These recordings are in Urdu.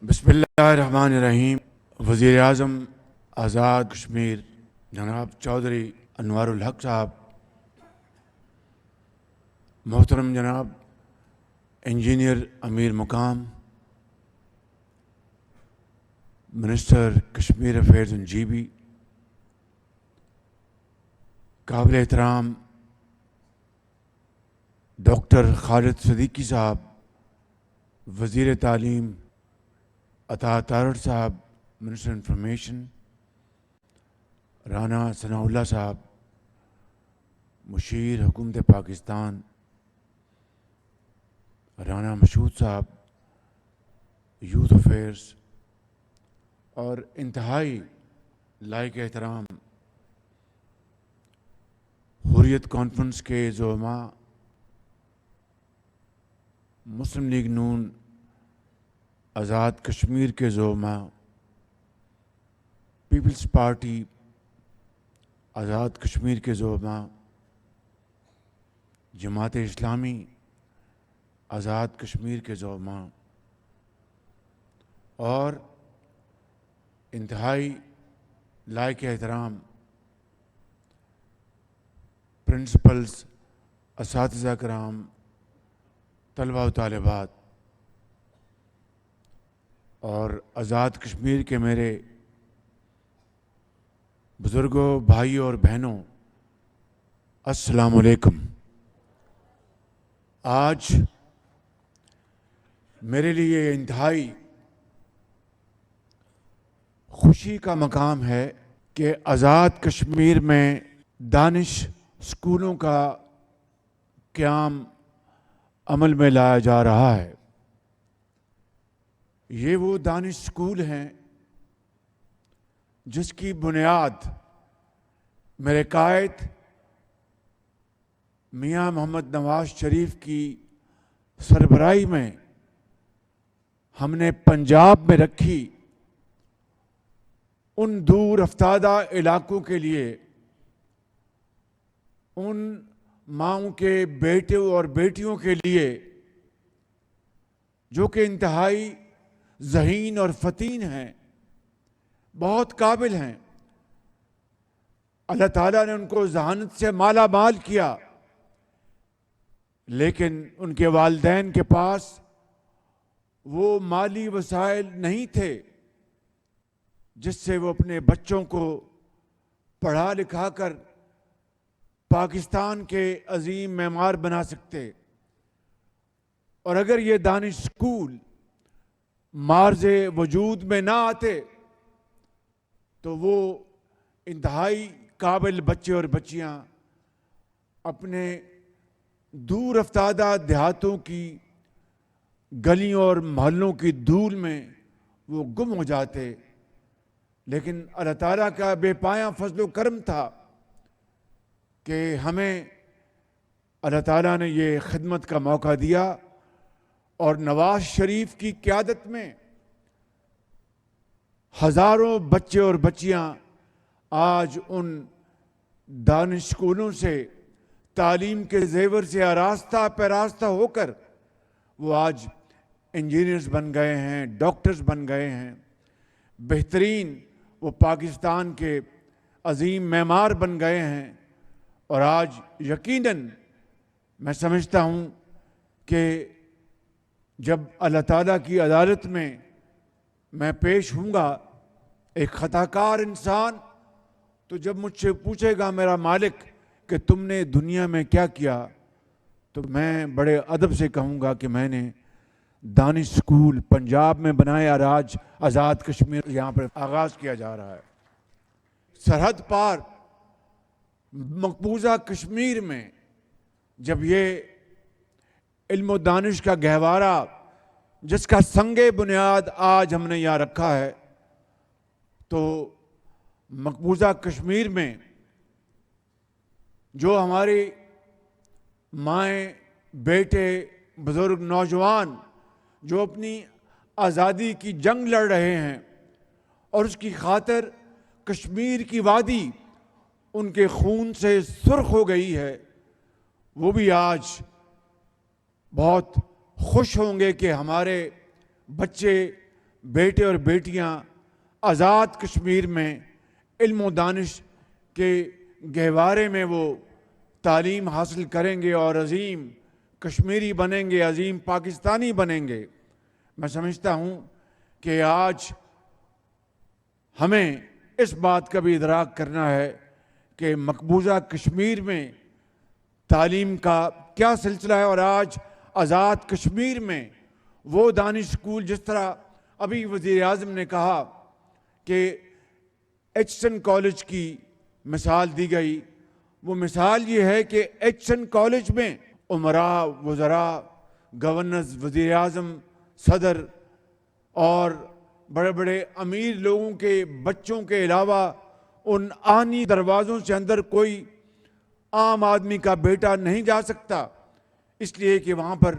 بسم اللہ الرحمن الرحیم۔ وزیر اعظم آزاد کشمیر جناب چودھری انوار الحق صاحب، محترم جناب engineer Amir Muqam, minister Kashmir affairs and G B, قابل احترام ڈاکٹر خالد صدیقی صاحب، وزیر تعلیم عطا تارڑ صاحب، منسٹر انفارمیشن، رانا ثناء اللہ صاحب، مشیر حکومت پاکستان رانا مشہود صاحب، یوتھ افیئرز، اور انتہائی لائق احترام حریت کانفرنس کے زعماء، مسلم لیگ نون آزاد کشمیر کے زعماء، پیپلز پارٹی آزاد کشمیر کے زعماء، جماعت اسلامی آزاد کشمیر کے زعماء، اور انتہائی لائق احترام پرنسپلز، اساتذہ کرام، طلباء و طالبات، اور آزاد کشمیر کے میرے بزرگوں، بھائیوں اور بہنوں، السلام علیکم۔ آج میرے لیے انتہائی خوشی کا مقام ہے کہ آزاد کشمیر میں دانش اسکولوں کا قیام عمل میں لایا جا رہا ہے۔ یہ وہ دانش اسکول ہیں جس کی بنیاد میرے قائد میاں محمد نواز شریف کی سربراہی میں ہم نے پنجاب میں رکھی، ان دور افتادہ علاقوں کے لیے، ان ماؤں کے بیٹوں اور بیٹیوں کے لیے جو کہ انتہائی ذہین اور فطین ہیں، بہت قابل ہیں۔ اللہ تعالیٰ نے ان کو ذہانت سے مالا مال کیا، لیکن ان کے والدین کے پاس وہ مالی وسائل نہیں تھے جس سے وہ اپنے بچوں کو پڑھا لکھا کر پاکستان کے عظیم معمار بنا سکتے۔ اور اگر یہ دانش اسکول معرض وجود میں نہ آتے تو وہ انتہائی قابل بچے اور بچیاں اپنے دور افتادہ دیہاتوں کی گلیوں اور محلوں کی دھول میں وہ گم ہو جاتے۔ لیکن اللہ تعالیٰ کا بے پایاں فضل و کرم تھا کہ ہمیں اللہ تعالیٰ نے یہ خدمت کا موقع دیا، اور نواز شریف کی قیادت میں ہزاروں بچے اور بچیاں آج ان دانش اسکولوں سے تعلیم کے زیور سے آراستہ پیراستہ ہو کر وہ آج انجینئرز بن گئے ہیں، ڈاکٹرز بن گئے ہیں، بہترین وہ پاکستان کے عظیم معمار بن گئے ہیں۔ اور آج یقیناً میں سمجھتا ہوں کہ جب اللہ تعالیٰ کی عدالت میں پیش ہوں گا، ایک خطا کار انسان تو جب مجھ سے پوچھے گا میرا مالک کہ تم نے دنیا میں کیا کیا، تو میں بڑے ادب سے کہوں گا کہ میں نے دانش اسکول پنجاب میں بنایا، اور آج آزاد کشمیر یہاں پر آغاز کیا جا رہا ہے۔ سرحد پار مقبوضہ کشمیر میں جب یہ علم و دانش کا گہوارہ جس کا سنگ بنیاد آج ہم نے یہاں رکھا ہے، تو مقبوضہ کشمیر میں جو ہماری مائیں، بیٹے، بزرگ، نوجوان جو اپنی آزادی کی جنگ لڑ رہے ہیں، اور اس کی خاطر کشمیر کی وادی ان کے خون سے سرخ ہو گئی ہے، وہ بھی آج بہت خوش ہوں گے کہ ہمارے بچے بیٹے اور بیٹیاں آزاد کشمیر میں علم و دانش کے گہوارے میں وہ تعلیم حاصل کریں گے اور عظیم کشمیری بنیں گے، عظیم پاکستانی بنیں گے۔ میں سمجھتا ہوں کہ آج ہمیں اس بات کا بھی ادراک کرنا ہے کہ مقبوضہ کشمیر میں تعلیم کا کیا سلسلہ ہے، اور آج آزاد کشمیر میں وہ دانش اسکول، جس طرح ابھی وزیر اعظم نے کہا کہ ایچسن کالج کی مثال دی گئی، وہ مثال یہ ہے کہ ایچسن کالج میں امراء، وزراء، گورنرز، وزیر اعظم، صدر اور بڑے بڑے امیر لوگوں کے بچوں کے علاوہ ان آہنی دروازوں سے اندر کوئی عام آدمی کا بیٹا نہیں جا سکتا، اس لیے کہ وہاں پر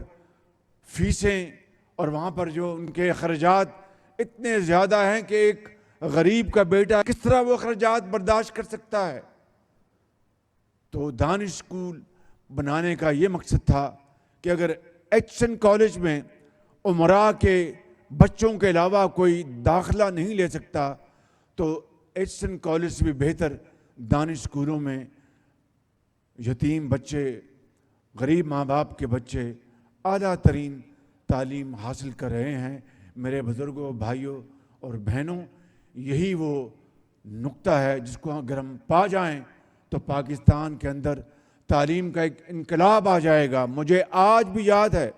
فیسیں اور وہاں پر جو ان کے اخراجات اتنے زیادہ ہیں کہ ایک غریب کا بیٹا کس طرح وہ اخراجات برداشت کر سکتا ہے۔ تو دانش اسکول بنانے کا یہ مقصد تھا کہ اگر ایچسن کالج میں امراء کے بچوں کے علاوہ کوئی داخلہ نہیں لے سکتا تو ایچسن کالج سے بھی بہتر دانش اسکولوں میں یتیم بچے، غریب ماں باپ کے بچے اعلیٰ ترین تعلیم حاصل کر رہے ہیں۔ میرے بزرگوں، بھائیوں اور بہنوں، یہی وہ نقطہ ہے جس کو اگر ہم پا جائیں تو پاکستان کے اندر تعلیم کا ایک انقلاب آ جائے گا۔ مجھے آج بھی یاد ہے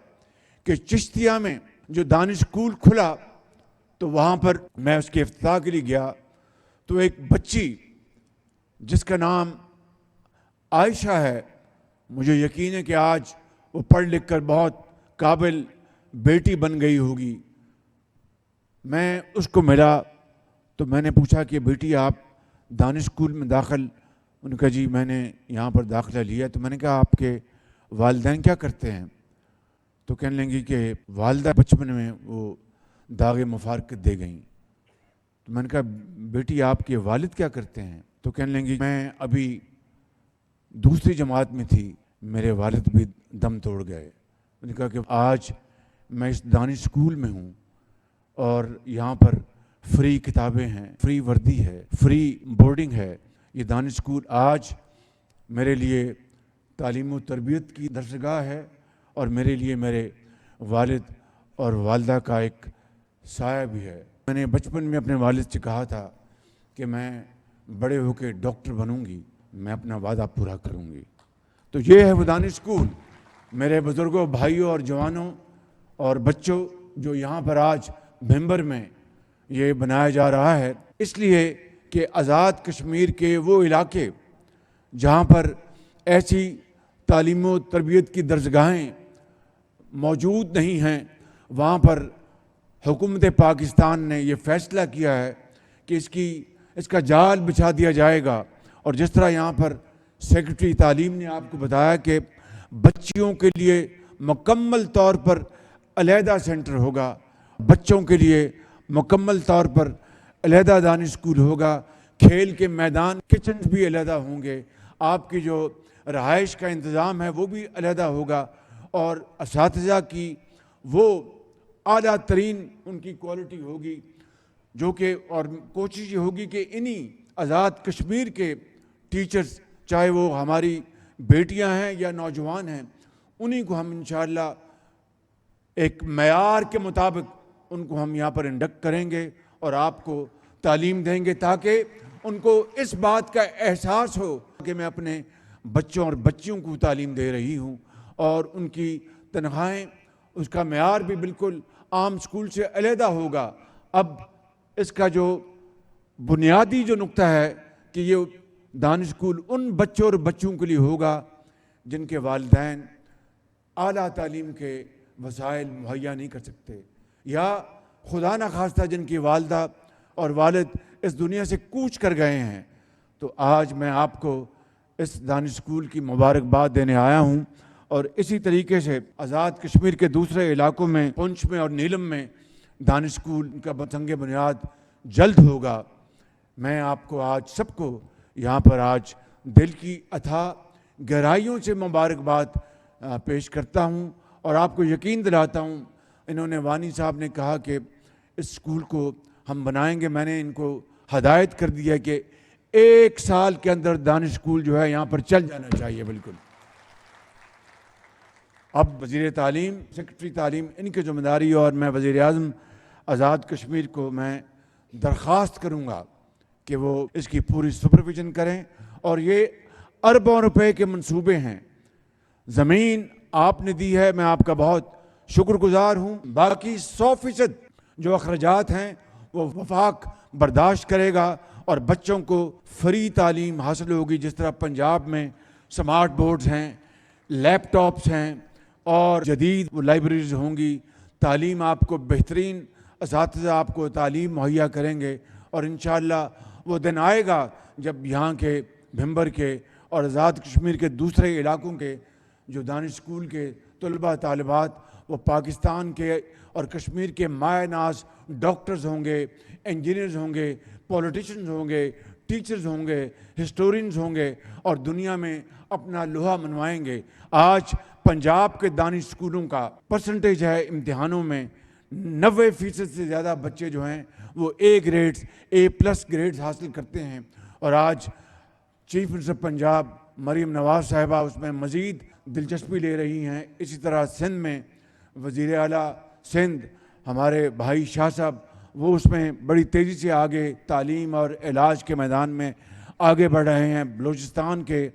کہ چشتیہ میں جو دانش اسکول کھلا تو وہاں پر میں اس کے افتتاح کے لیے گیا تو ایک بچی جس کا نام عائشہ ہے، مجھے یقین ہے کہ آج وہ پڑھ لکھ کر بہت قابل بیٹی بن گئی ہوگی۔ میں اس کو ملا تو میں نے پوچھا کہ بیٹی آپ دانش اسکول میں داخل، انہوں نے کہا جی میں نے یہاں پر داخلہ لیا۔ تو میں نے کہا آپ کے والدین کیا کرتے ہیں؟ تو کہنے لگی کہ والدہ بچپن میں وہ داغ مفارقت دے گئیں۔ تو میں نے کہا بیٹی آپ کے والد کیا کرتے ہیں؟ تو کہنے لگی میں ابھی دوسری جماعت میں تھی، میرے والد بھی دم توڑ گئے۔ میں نے کہا کہ آج میں اس دانش اسکول میں ہوں اور یہاں پر فری کتابیں ہیں، فری وردی ہے، فری بورڈنگ ہے۔ یہ دانش اسکول آج میرے لیے تعلیم و تربیت کی درسگاہ ہے اور میرے لیے میرے والد اور والدہ کا ایک سایہ بھی ہے۔ میں نے بچپن میں اپنے والد سے کہا تھا کہ میں بڑے ہو کے ڈاکٹر بنوں گی، میں اپنا وعدہ پورا کروں گی۔ تو یہ ہے وہ دانش اسکول، میرے بزرگوں، بھائیوں اور جوانوں اور بچوں، جو یہاں پر آج بھمبر میں یہ بنایا جا رہا ہے، اس لیے کہ آزاد کشمیر کے وہ علاقے جہاں پر ایسی تعلیم و تربیت کی درسگاہیں موجود نہیں ہیں، وہاں پر حکومت پاکستان نے یہ فیصلہ کیا ہے کہ اس کا جال بچھا دیا جائے گا۔ اور جس طرح یہاں پر سیکرٹری تعلیم نے آپ کو بتایا کہ بچیوں کے لیے مکمل طور پر علیحدہ سینٹر ہوگا، بچوں کے لیے مکمل طور پر علیحدہ دانش اسکول ہوگا، کھیل کے میدان، کچنز بھی علیحدہ ہوں گے، آپ کی جو رہائش کا انتظام ہے وہ بھی علیحدہ ہوگا، اور اساتذہ کی وہ اعلیٰ ترین ان کی کوالٹی ہوگی، جو کہ اور کوشش یہ ہوگی کہ انہی آزاد کشمیر کے ٹیچرز، چاہے وہ ہماری بیٹیاں ہیں یا نوجوان ہیں، انہی کو ہم انشاءاللہ ایک معیار کے مطابق ان کو ہم یہاں پر انڈکٹ کریں گے اور آپ کو تعلیم دیں گے، تاکہ ان کو اس بات کا احساس ہو کہ میں اپنے بچوں اور بچیوں کو تعلیم دے رہی ہوں، اور ان کی تنخواہیں، اس کا معیار بھی بالکل عام اسکول سے علیحدہ ہوگا۔ اب اس کا جو بنیادی جو نقطہ ہے کہ یہ دانش اسکول ان بچوں اور بچوں کے لیے ہوگا جن کے والدین اعلیٰ تعلیم کے وسائل مہیا نہیں کر سکتے، یا خدا نخواستہ جن کی والدہ اور والد اس دنیا سے کوچ کر گئے ہیں۔ تو آج میں آپ کو اس دانش اسکول کی مبارکباد دینے آیا ہوں، اور اسی طریقے سے آزاد کشمیر کے دوسرے علاقوں میں، پونچھ میں اور نیلم میں دانش اسکول کا سنگ بنیاد جلد ہوگا۔ میں آپ کو آج سب کو یہاں پر آج دل کی اتھاہ گہرائیوں سے مبارکباد پیش کرتا ہوں، اور آپ کو یقین دلاتا ہوں، انہوں نے وانی صاحب نے کہا کہ اس اسکول کو ہم بنائیں گے. میں نے ان کو ہدایت کر دیا کہ 1 سال کے اندر دانش اسکول جو ہے یہاں پر چل جانا چاہیے. بالکل. اب وزیر تعلیم، سیکرٹری تعلیم ان کی ذمہ داری، اور میں وزیر اعظم آزاد کشمیر کو میں درخواست کروں گا کہ وہ اس کی پوری سپرویژن کریں. اور یہ اربوں روپے کے منصوبے ہیں. زمین آپ نے دی ہے، میں آپ کا بہت شکر گزار ہوں. باقی 100% جو اخراجات ہیں وہ وفاق برداشت کرے گا اور بچوں کو فری تعلیم حاصل ہوگی. جس طرح پنجاب میں سمارٹ بورڈز ہیں، لیپ ٹاپس ہیں اور جدید لائبریریز ہوں گی. تعلیم آپ کو بہترین اساتذہ آپ کو تعلیم مہیا کریں گے. اور انشاءاللہ وہ دن آئے گا جب یہاں کے بھمبر کے اور آزاد کشمیر کے دوسرے علاقوں کے جو دانش اسکول کے طلباء طالبات وہ پاکستان کے اور کشمیر کے مایہ ناز ڈاکٹرز ہوں گے، انجینئرز ہوں گے، پولیٹیشنز ہوں گے، ٹیچرز ہوں گے، ہسٹورینز ہوں گے اور دنیا میں اپنا لوہا منوائیں گے. آج پنجاب کے دانش اسکولوں کا پرسنٹیج ہے امتحانوں میں 90% سے زیادہ بچے جو ہیں وہ A گریڈز، A+ گریڈز حاصل کرتے ہیں. اور آج چیف منسٹر پنجاب مریم نواز صاحبہ اس میں مزید دلچسپی لے رہی ہیں. اسی طرح سندھ میں وزیر اعلیٰ سندھ ہمارے بھائی شاہ صاحب وہ اس میں بڑی تیزی سے آگے تعلیم اور علاج کے میدان میں آگے بڑھ رہے ہیں. بلوچستان کے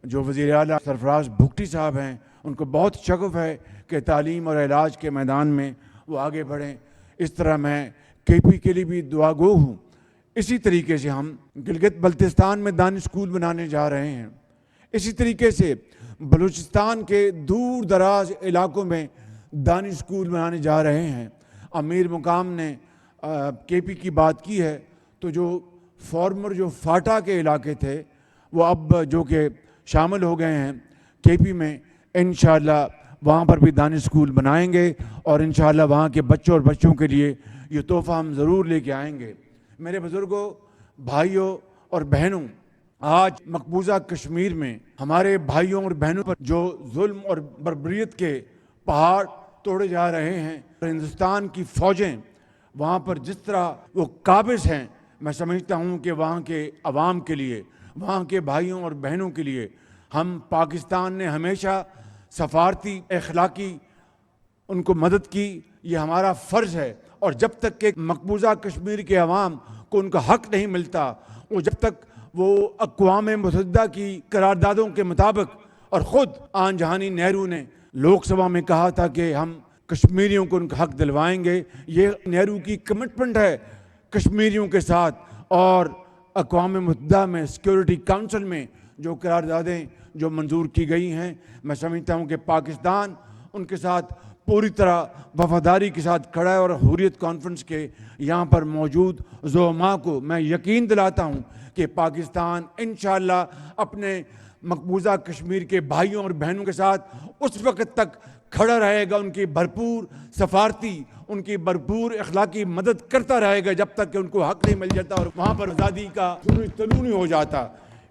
جو وزیر اعلیٰ سرفراز بھگٹی صاحب ہیں ان کو بہت شغف ہے کہ تعلیم اور علاج کے میدان میں وہ آگے بڑھیں. اس طرح میں KP کے لیے بھی دعا گو ہوں. اسی طریقے سے ہم گلگت بلتستان میں دانش اسکول بنانے جا رہے ہیں. اسی طریقے سے بلوچستان کے دور دراز علاقوں میں دانش اسکول بنانے جا رہے ہیں. امیر مقام نے KP کی بات کی ہے تو جو فارمر جو فاٹا کے علاقے تھے وہ اب جو کہ شامل ہو گئے ہیں KP میں، انشاءاللہ وہاں پر بھی دانش اسکول بنائیں گے اور انشاءاللہ وہاں کے بچوں اور بچوں کے لیے یہ تحفہ ہم ضرور لے کے آئیں گے. میرے بزرگوں، بھائیوں اور بہنوں، آج مقبوضہ کشمیر میں ہمارے بھائیوں اور بہنوں پر جو ظلم اور بربریت کے پہاڑ توڑے جا رہے ہیں، ہندوستان کی فوجیں وہاں پر جس طرح وہ قابض ہیں، میں سمجھتا ہوں کہ وہاں کے عوام کے لیے، وہاں کے بھائیوں اور بہنوں کے لیے ہم پاکستان نے ہمیشہ سفارتی اخلاقی ان کو مدد کی. یہ ہمارا فرض ہے. اور جب تک کہ مقبوضہ کشمیر کے عوام کو ان کا حق نہیں ملتا، وہ جب تک وہ اقوام متحدہ کی قراردادوں کے مطابق، اور خود آن جہانی نہرو نے لوک سبھا میں کہا تھا کہ ہم کشمیریوں کو ان کا حق دلوائیں گے. یہ نہرو کی کمٹمنٹ ہے کشمیریوں کے ساتھ. اور اقوام متحدہ میں سیکیورٹی کونسل میں جو قراردادیں جو منظور کی گئی ہیں، میں سمجھتا ہوں کہ پاکستان ان کے ساتھ پوری طرح وفاداری کے ساتھ کھڑا ہے. اور حریت کانفرنس کے یہاں پر موجود زعماء کو میں یقین دلاتا ہوں کہ پاکستان انشاءاللہ اپنے مقبوضہ کشمیر کے بھائیوں اور بہنوں کے ساتھ اس وقت تک کھڑا رہے گا، ان کی بھرپور سفارتی، ان کی بھرپور اخلاقی مدد کرتا رہے گا جب تک کہ ان کو حق نہیں مل جاتا اور وہاں پر آزادی کا سورج طلوع نہیں ہو جاتا.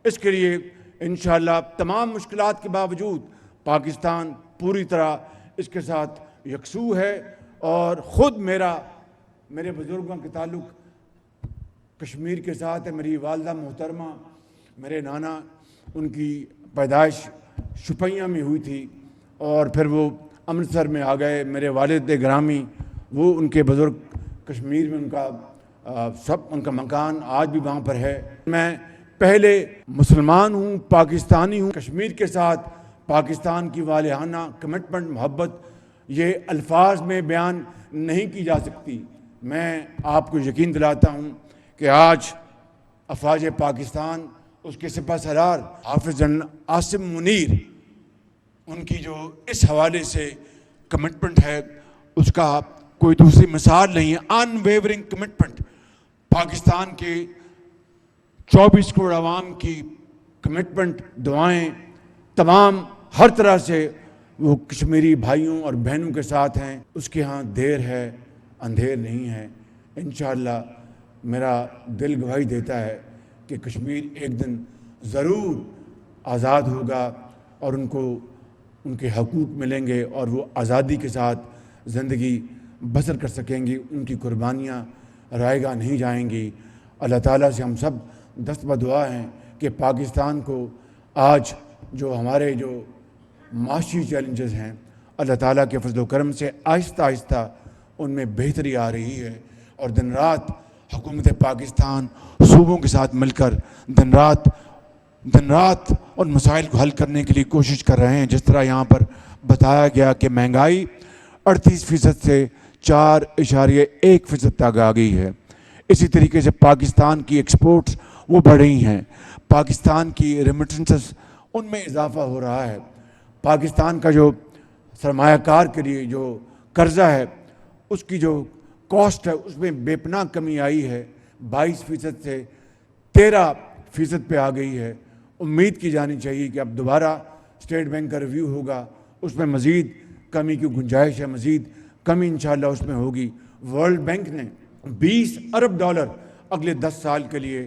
اس کے لیے انشاءاللہ تمام مشکلات کے باوجود پاکستان پوری طرح اس کے ساتھ یکسو ہے. اور خود میرے بزرگوں کے تعلق کشمیر کے ساتھ ہے. میری والدہ محترمہ، میرے نانا، ان کی پیدائش شپیاں میں ہوئی تھی اور پھر وہ امرتسر میں آ گئے. میرے والد گرامی وہ ان کے بزرگ کشمیر میں ان کا مکان آج بھی وہاں پر ہے. میں پہلے مسلمان ہوں، پاکستانی ہوں. کشمیر کے ساتھ پاکستان کی والہانہ کمٹمنٹ، محبت یہ الفاظ میں بیان نہیں کی جا سکتی. میں آپ کو یقین دلاتا ہوں کہ آج افواج پاکستان، اس کے سپہ سالار حافظ جنرل عاصم منیر، ان کی جو اس حوالے سے کمٹمنٹ ہے اس کا کوئی دوسری مثال نہیں ہے. ان ویورنگ کمٹمنٹ. پاکستان کے 24 کروڑ عوام کی کمٹمنٹ، دعائیں تمام ہر طرح سے وہ کشمیری بھائیوں اور بہنوں کے ساتھ ہیں. اس کے ہاں دیر ہے اندھیر نہیں ہے. انشاءاللہ میرا دل گواہی دیتا ہے کہ کشمیر ایک دن ضرور آزاد ہوگا اور ان کو ان کے حقوق ملیں گے اور وہ آزادی کے ساتھ زندگی بسر کر سکیں گی، ان کی قربانیاں رائے گاہ نہیں جائیں گی۔ اللہ تعالیٰ سے ہم سب دست بدعا ہیں کہ پاکستان کو آج جو ہمارے جو معاشی چیلنجز ہیں، اللہ تعالیٰ کے فضل و کرم سے آہستہ آہستہ ان میں بہتری آ رہی ہے، اور دن رات حکومت پاکستان صوبوں کے ساتھ مل کر دن رات ان مسائل کو حل کرنے کے لیے کوشش کر رہے ہیں۔ جس طرح یہاں پر بتایا گیا کہ مہنگائی 38% سے 4.1% تک آ گئی ہے۔ اسی طریقے سے پاکستان کی ایکسپورٹس وہ بڑھ رہی ہیں، پاکستان کی ریمیٹنسز ان میں اضافہ ہو رہا ہے، پاکستان کا جو سرمایہ کار کے لیے جو قرضہ ہے اس کی جو کاسٹ ہے اس میں بے پناہ کمی آئی ہے، 22% سے 13% پہ آ گئی ہے۔ امید کی جانی چاہیے کہ اب دوبارہ اسٹیٹ بینک کا ریویو ہوگا، اس میں مزید کمی کی گنجائش ہے، مزید کمی انشاءاللہ اس میں ہوگی۔ ورلڈ بینک نے $20 ارب اگلے 10 سال کے لیے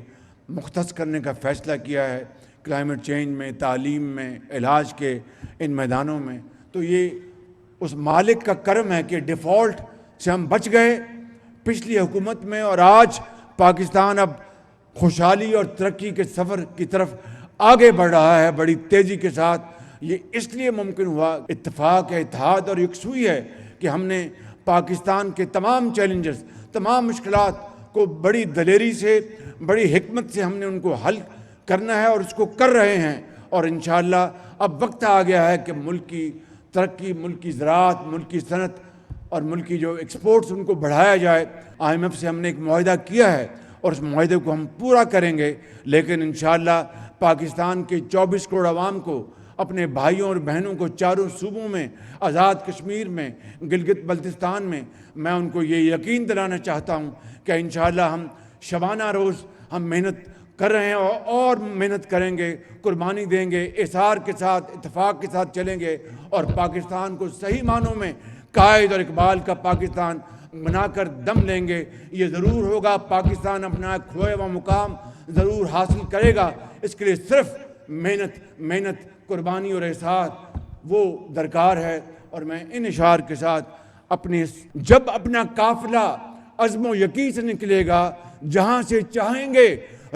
مختص کرنے کا فیصلہ کیا ہے، کلائمیٹ چینج میں، تعلیم میں، علاج کے ان میدانوں میں۔ تو یہ اس مالک کا کرم ہے کہ ڈیفالٹ سے ہم بچ گئے پچھلی حکومت میں، اور آج پاکستان اب خوشحالی اور ترقی کے سفر کی طرف آگے بڑھ رہا ہے بڑی تیزی کے ساتھ۔ یہ اس لیے ممکن ہوا، اتفاق ہے، اتحاد اور یکسوئی ہے کہ ہم نے پاکستان کے تمام چیلنجز، تمام مشکلات کو بڑی دلیری سے، بڑی حکمت سے ہم نے ان کو حل کرنا ہے، اور اس کو کر رہے ہیں۔ اور انشاءاللہ اب وقت آ گیا ہے کہ ملک کی ترقی، ملک کی زراعت، ملک کی صنعت اور ملک کی جو ایکسپورٹس ان کو بڑھایا جائے۔ IMF سے ہم نے ایک معاہدہ کیا ہے اور اس معاہدے کو ہم پورا کریں گے، لیکن انشاءاللہ پاکستان کے 24 کروڑ عوام کو، اپنے بھائیوں اور بہنوں کو چاروں صوبوں میں، آزاد کشمیر میں، گلگت بلتستان میں ان کو یہ یقین دلانا چاہتا ہوں کہ انشاءاللہ ہم شبانہ روز ہم محنت کر رہے ہیں اور محنت کریں گے، قربانی دیں گے، اصرار کے ساتھ، اتفاق کے ساتھ چلیں گے، اور پاکستان کو صحیح معنوں میں قائد اور اقبال کا پاکستان بنا کر دم لیں گے۔ یہ ضرور ہوگا، پاکستان اپنا کھویا ہوا مقام ضرور حاصل کرے گا۔ اس کے لیے صرف محنت، قربانی اور احساس وہ درکار ہے۔ اور میں ان اشعار کے ساتھ جب اپنا قافلہ عزم و یقین سے نکلے گا، جہاں سے چاہیں گے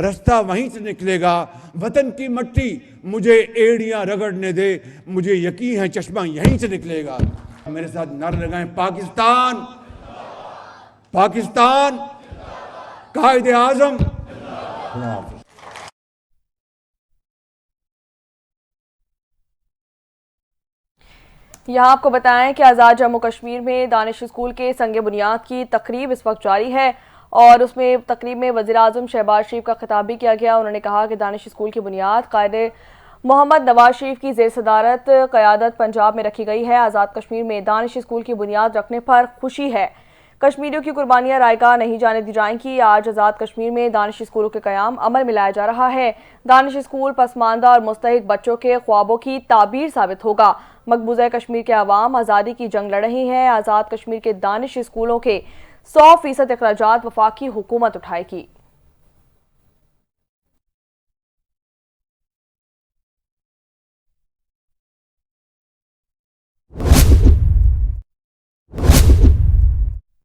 رستہ وہیں سے نکلے گا، وطن کی مٹی مجھے ایڑیاں رگڑنے دے، مجھے یقین ہے چشمہ یہیں سے نکلے گا۔ میرے ساتھ نعرہ لگائیں، پاکستان، پاکستان، قائد اعظم۔ یہاں آپ کو بتائیں کہ آزاد جموں کشمیر میں دانش اسکول کے سنگ بنیاد کی تقریب اس وقت جاری ہے، اور اس میں تقریب میں وزیراعظم شہباز شریف کا خطاب بھی کیا گیا۔ انہوں نے کہا کہ دانش اسکول کی بنیاد قائد محمد نواز شریف کی زیر صدارت قیادت پنجاب میں رکھی گئی ہے۔ آزاد کشمیر میں دانش اسکول کی بنیاد رکھنے پر خوشی ہے، کشمیریوں کی قربانیاں رائے گاہ نہیں جانے دی جائیں گی۔ آج آزاد کشمیر میں دانش اسکولوں کے قیام عمل میں لایا جا رہا ہے۔ دانش اسکول پسماندہ اور مستحق بچوں کے خوابوں کی تعبیر ثابت ہوگا۔ مقبوضہ کشمیر کے عوام آزادی کی جنگ لڑ رہی ہے۔ آزاد کشمیر کے دانش اسکولوں کے 100% اخراجات وفاقی حکومت اٹھائے گی۔